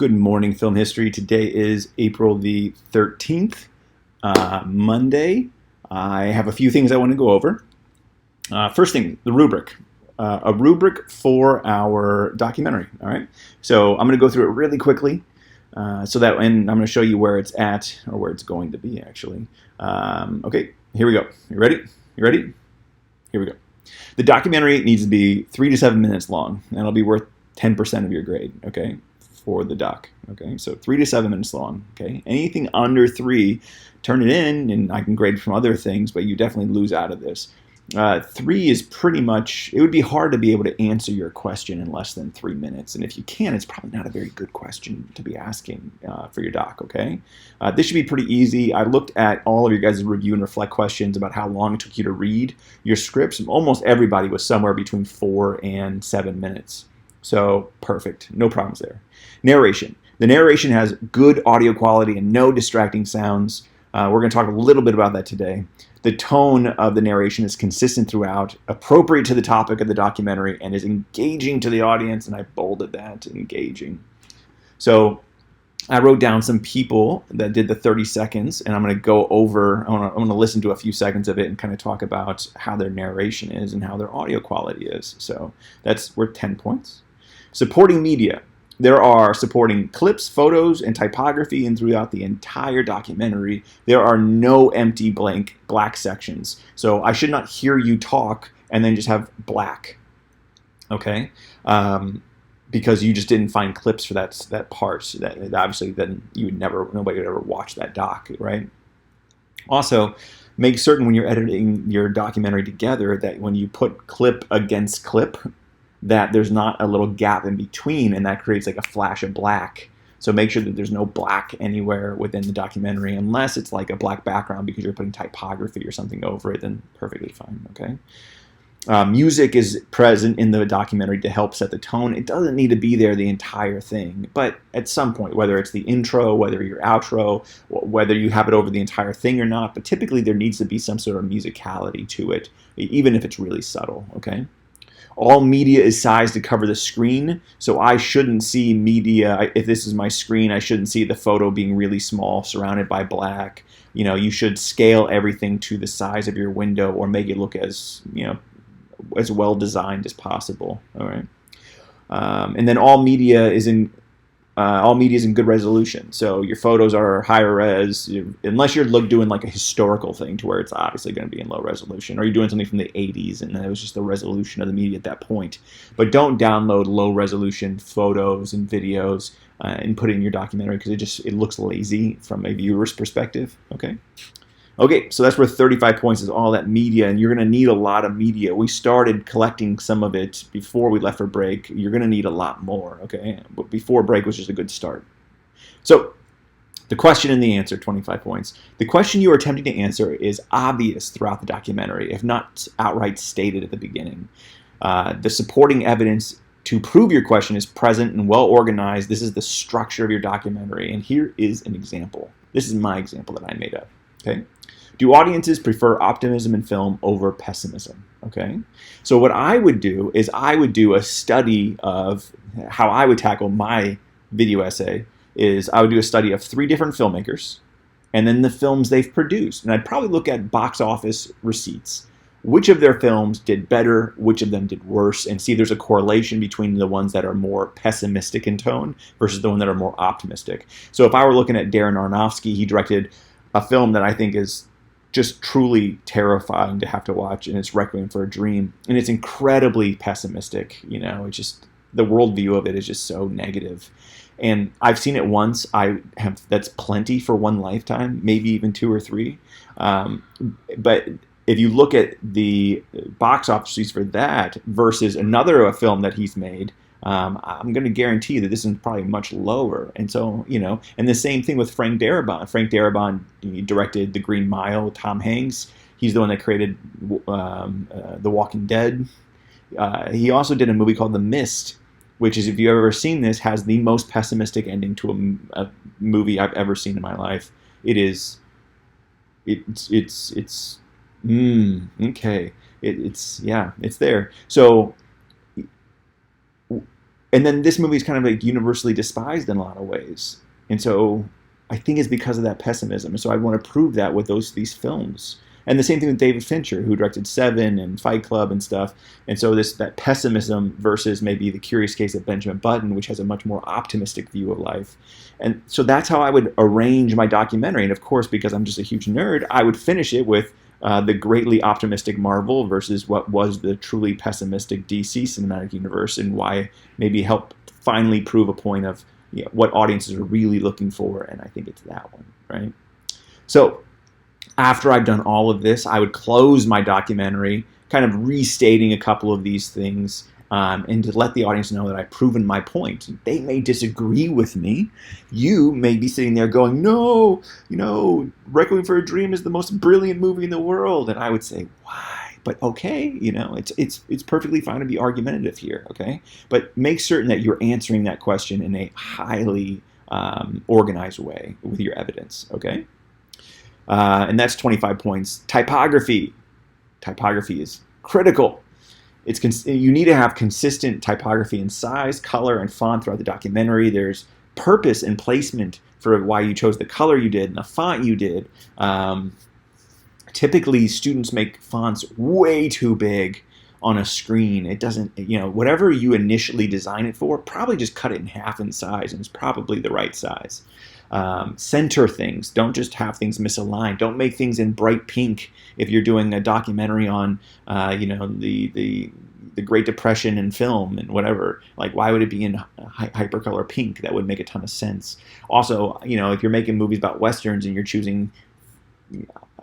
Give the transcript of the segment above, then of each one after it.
Good morning, film history. Today is April the 13th, Monday. I have a few things I want to go over. First thing, the rubric. A rubric for our documentary. All right. So I'm going to go through it really quickly, and I'm going to show you where it's at or where it's going to be actually. Okay. Here we go. You ready? You ready? Here we go. The documentary needs to be 3 to 7 minutes long, and it'll be worth 10% of your grade. Okay. For the doc. Okay, so 3 to 7 minutes long. Okay, anything under 3, turn it in, and I can grade from other things, but you definitely lose out of this. 3 is pretty much, it would be hard to be able to answer your question in less than 3 minutes, and if you can, it's probably not a very good question to be asking for your doc. Okay, this should be pretty easy. I looked at all of your guys' review and reflect questions about how long it took you to read your scripts. Almost everybody was somewhere between 4 and 7 minutes. So perfect, no problems there. Narration. The narration has good audio quality and no distracting sounds. We're going to talk a little bit about that today. The tone of the narration is consistent throughout, appropriate to the topic of the documentary, and is engaging to the audience, and I bolded that, engaging. So I wrote down some people that did the 30 seconds, and I'm going to go over, I'm going to listen to a few seconds of it and kind of talk about how their narration is and how their audio quality is. So that's worth 10 points. Supporting media. There are supporting clips, photos, and typography, and throughout the entire documentary, there are no empty black sections. So I should not hear you talk and then just have black, okay? Because you just didn't find clips for that part. That obviously, then nobody would ever watch that doc, right? Also, make certain when you're editing your documentary together that when you put clip against clip, that there's not a little gap in between, and that creates like a flash of black. So make sure that there's no black anywhere within the documentary, unless it's like a black background because you're putting typography or something over it, then perfectly fine, okay? Music is present in the documentary to help set the tone. It doesn't need to be there the entire thing, but at some point, whether it's the intro, whether your outro, whether you have it over the entire thing or not, but typically there needs to be some sort of musicality to it, even if it's really subtle, okay? All media is sized to cover the screen, so I shouldn't see media. If this is my screen, I shouldn't see the photo being really small, surrounded by black. You know, you should scale everything to the size of your window or make it look as, as well designed as possible. All right, and then all media is in good resolution. So your photos are higher res, unless you're doing like a historical thing to where it's obviously going to be in low resolution, or you're doing something from the 80s and it was just the resolution of the media at that point. But don't download low resolution photos and videos and put it in your documentary because it looks lazy from a viewer's perspective. Okay, so that's worth 35 points is all that media, and you're going to need a lot of media. We started collecting some of it before we left for break. You're going to need a lot more, okay? But before break was just a good start. So the question and the answer, 25 points. The question you are attempting to answer is obvious throughout the documentary, if not outright stated at the beginning. The supporting evidence to prove your question is present and well organized. This is the structure of your documentary, and here is an example. This is my example that I made up, okay? Do audiences prefer optimism in film over pessimism? Okay, so what I would do is I would do a study of how I would tackle my video essay. Is I would do a study of 3 different filmmakers, and then the films they've produced, and I'd probably look at box office receipts. Which of their films did better? Which of them did worse? And see if there's a correlation between the ones that are more pessimistic in tone versus the ones that are more optimistic. So if I were looking at Darren Aronofsky, he directed a film that I think is just truly terrifying to have to watch, and it's Requiem for a Dream, and it's incredibly pessimistic. It's just the worldview of it is just so negative. And I've seen it once. That's plenty for one lifetime, maybe even 2 or 3. But if you look at the box office receipts for that versus another film that he's made, I'm going to guarantee that this is probably much lower. And so, and the same thing with Frank Darabont. Frank Darabont, he directed The Green Mile with Tom Hanks. He's the one that created The Walking Dead. He also did a movie called The Mist, which is, if you've ever seen this, has the most pessimistic ending to a movie I've ever seen in my life. It's there. So And then this movie is kind of like universally despised in a lot of ways. And so I think it's because of that pessimism. And so I want to prove that with these films. And the same thing with David Fincher, who directed Seven and Fight Club and stuff. And so that pessimism versus maybe The Curious Case of Benjamin Button, which has a much more optimistic view of life. And so that's how I would arrange my documentary. And of course, because I'm just a huge nerd, I would finish it with the greatly optimistic Marvel versus what was the truly pessimistic DC cinematic universe, and why maybe help finally prove a point of what audiences are really looking for. And I think it's that one, right? So after I've done all of this, I would close my documentary kind of restating a couple of these things, and to let the audience know that I've proven my point. They may disagree with me. You may be sitting there going, no, Requiem for a Dream is the most brilliant movie in the world. And I would say, why? But okay, it's perfectly fine to be argumentative here, okay? But make certain that you're answering that question in a highly organized way with your evidence, okay? And that's 25 points. Typography. Typography is critical. You need to have consistent typography in size, color, and font throughout the documentary. There's purpose and placement for why you chose the color you did and the font you did. Typically, students make fonts way too big on a screen. It doesn't, whatever you initially design it for, probably just cut it in half in size, and it's probably the right size. Center things. Don't just have things misaligned. Don't make things in bright pink if you're doing a documentary on, the Great Depression in film and whatever. Like, why would it be in hypercolor pink? That would make a ton of sense. Also, if you're making movies about westerns and you're choosing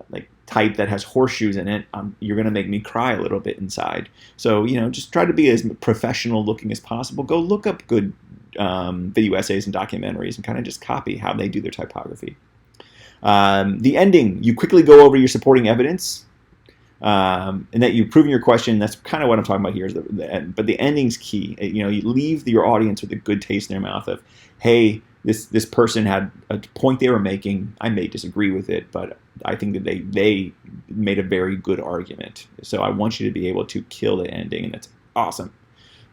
like type that has horseshoes in it, you're going to make me cry a little bit inside. So, just try to be as professional looking as possible. Go look up good video essays and documentaries and kind of just copy how they do their typography. The ending, you quickly go over your supporting evidence, and that you've proven your question. That's kind of what I'm talking about here. Is the end. But the ending's key. You leave your audience with a good taste in their mouth of, hey, this person had a point they were making. I may disagree with it, but I think that they made a very good argument. So I want you to be able to kill the ending, and that's awesome.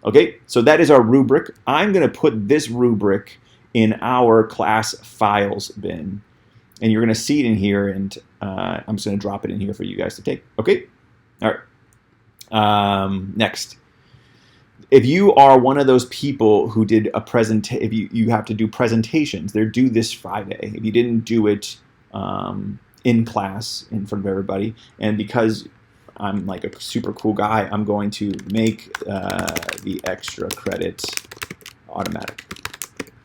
Okay, so that is our rubric. I'm going to put this rubric in our class files bin, and you're going to see it in here, and I'm just going to drop it in here for you guys to take. Okay, all right. Next, if you are one of those people who did a if you have to do presentations, they're due this Friday. If you didn't do it in class in front of everybody, and because I'm like a super cool guy, I'm going to make the extra credit automatic.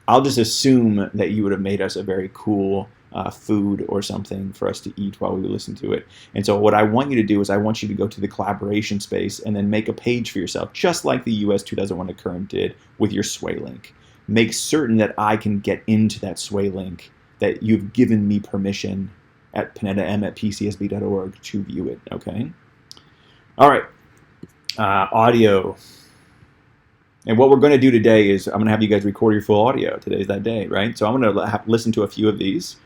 I'll just assume that you would have made us a very cool food or something for us to eat while we listen to it. And so what I want you to do is I want you to go to the collaboration space and then make a page for yourself, just like the US 2001 to Current did with your Sway link. Make certain that I can get into that Sway link, that you've given me permission at panettaM@pcsb.org to view it, okay? All right, audio. And what we're going to do today is I'm going to have you guys record your full audio. Today's that day, right? So I'm going to listen to a few of these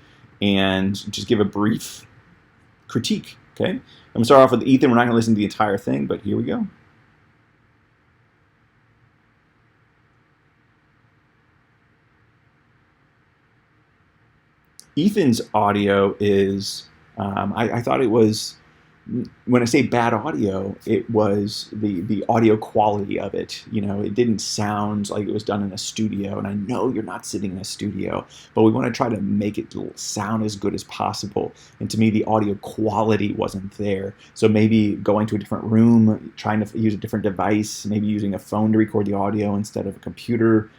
and just give a brief critique, okay? I'm going to start off with Ethan. We're not going to listen to the entire thing, but here we go. Ethan's audio is, I thought it was, when I say bad audio, it was the audio quality of it. It didn't sound like it was done in a studio, and I know you're not sitting in a studio, but we want to try to make it sound as good as possible. And to me, the audio quality wasn't there. So maybe going to a different room, trying to use a different device, maybe using a phone to record the audio instead of a computer.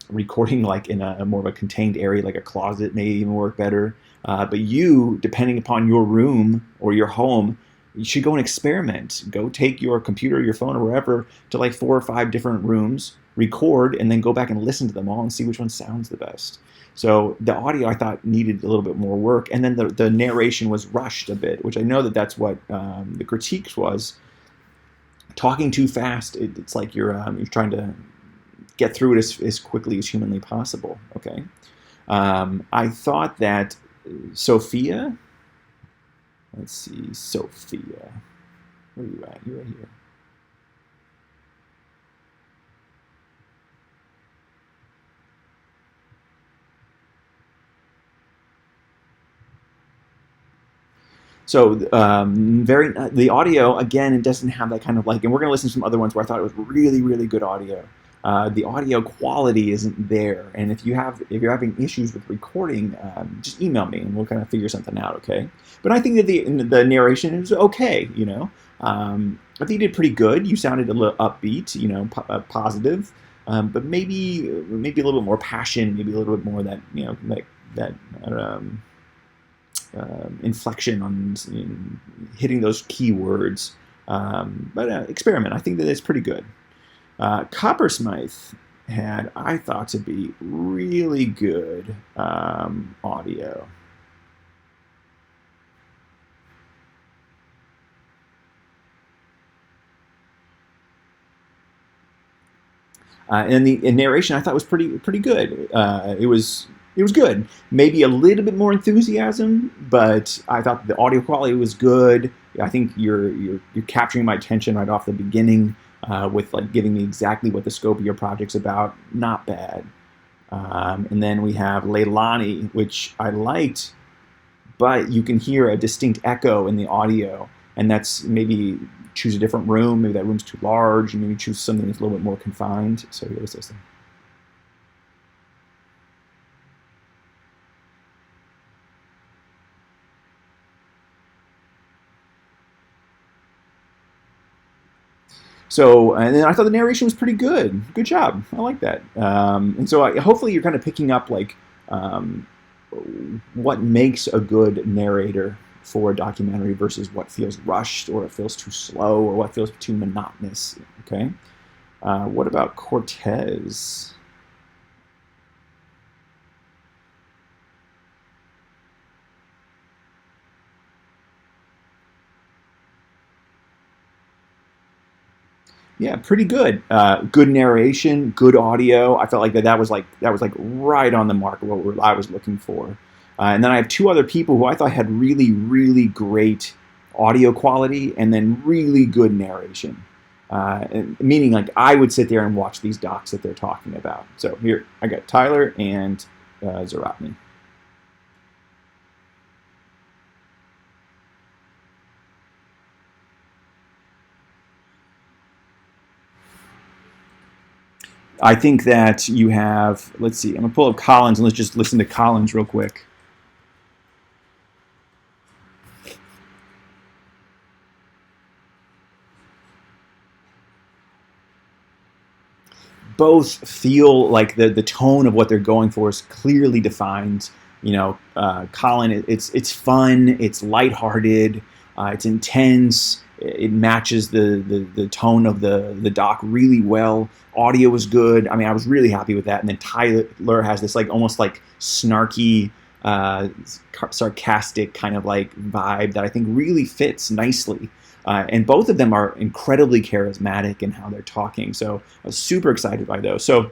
Recording like in a more of a contained area, like a closet, may even work better. But you, depending upon your room or your home, you should go and experiment. Go take your computer, your phone, or wherever to like 4 or 5 different rooms, record, and then go back and listen to them all and see which one sounds the best. So the audio, I thought, needed a little bit more work. And then the narration was rushed a bit, which I know that's what the critique was. Talking too fast, it's like you're trying to get through it as quickly as humanly possible, okay? I thought that Sophia, let's see, Sophia, where are you at? You're right here. So the audio, again, it doesn't have that kind of like, and we're going to listen to some other ones where I thought it was really, really good audio. The audio quality isn't there, and if you're having issues with recording, just email me and we'll kind of figure something out, okay? But I think that the narration is okay, you know. I think you did pretty good. You sounded a little upbeat, you know, positive, but maybe a little bit more passion, maybe a little bit more that, you know, like that. Inflection on hitting those keywords, but experiment. I think that it's pretty good. Coppersmith had, I thought, to be really good audio. And the narration I thought was pretty good. It was good. Maybe a little bit more enthusiasm, but I thought the audio quality was good. I think you're capturing my attention right off the beginning with like giving me exactly what the scope of your project's about. Not bad. And then we have Leilani, which I liked, but you can hear a distinct echo in the audio, and that's maybe choose a different room. Maybe that room's too large. You maybe choose something that's a little bit more confined. So here was this thing. So, and then I thought the narration was pretty good. Good job. I like that. And so hopefully you're kind of picking up like what makes a good narrator for a documentary versus what feels rushed or it feels too slow or what feels too monotonous. Okay. What about Cortez? Yeah, pretty good. Good narration, good audio. I felt like that was like right on the mark of what I was looking for. And then I have two other people who I thought had really, really great audio quality and then really good narration. Meaning like I would sit there and watch these docs that they're talking about. So here I got Tyler and Zaratni. I think that you have, let's see, I'm going to pull up Collins and let's just listen to Collins real quick. Both feel like the tone of what they're going for is clearly defined. You know, Colin, it's fun, it's lighthearted, it's intense. It matches the tone of the doc really well. Audio was good. I mean, I was really happy with that. And then Tyler has this like almost like snarky, sarcastic kind of like vibe that I think really fits nicely. And both of them are incredibly charismatic in how they're talking. So I was super excited by those. So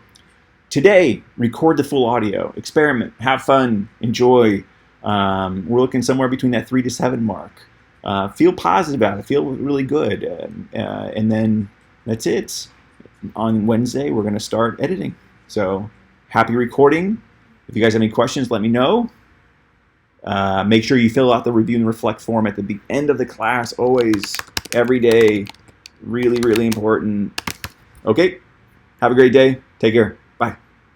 today, record the full audio, experiment, have fun, enjoy. We're looking somewhere between that 3 to 7 mark. Feel positive about it. Feel really good. And then that's it. On Wednesday, we're going to start editing. So happy recording. If you guys have any questions, let me know. Make sure you fill out the review and reflect form at the end of the class. Always, every day. Really, really important. Okay. Have a great day. Take care.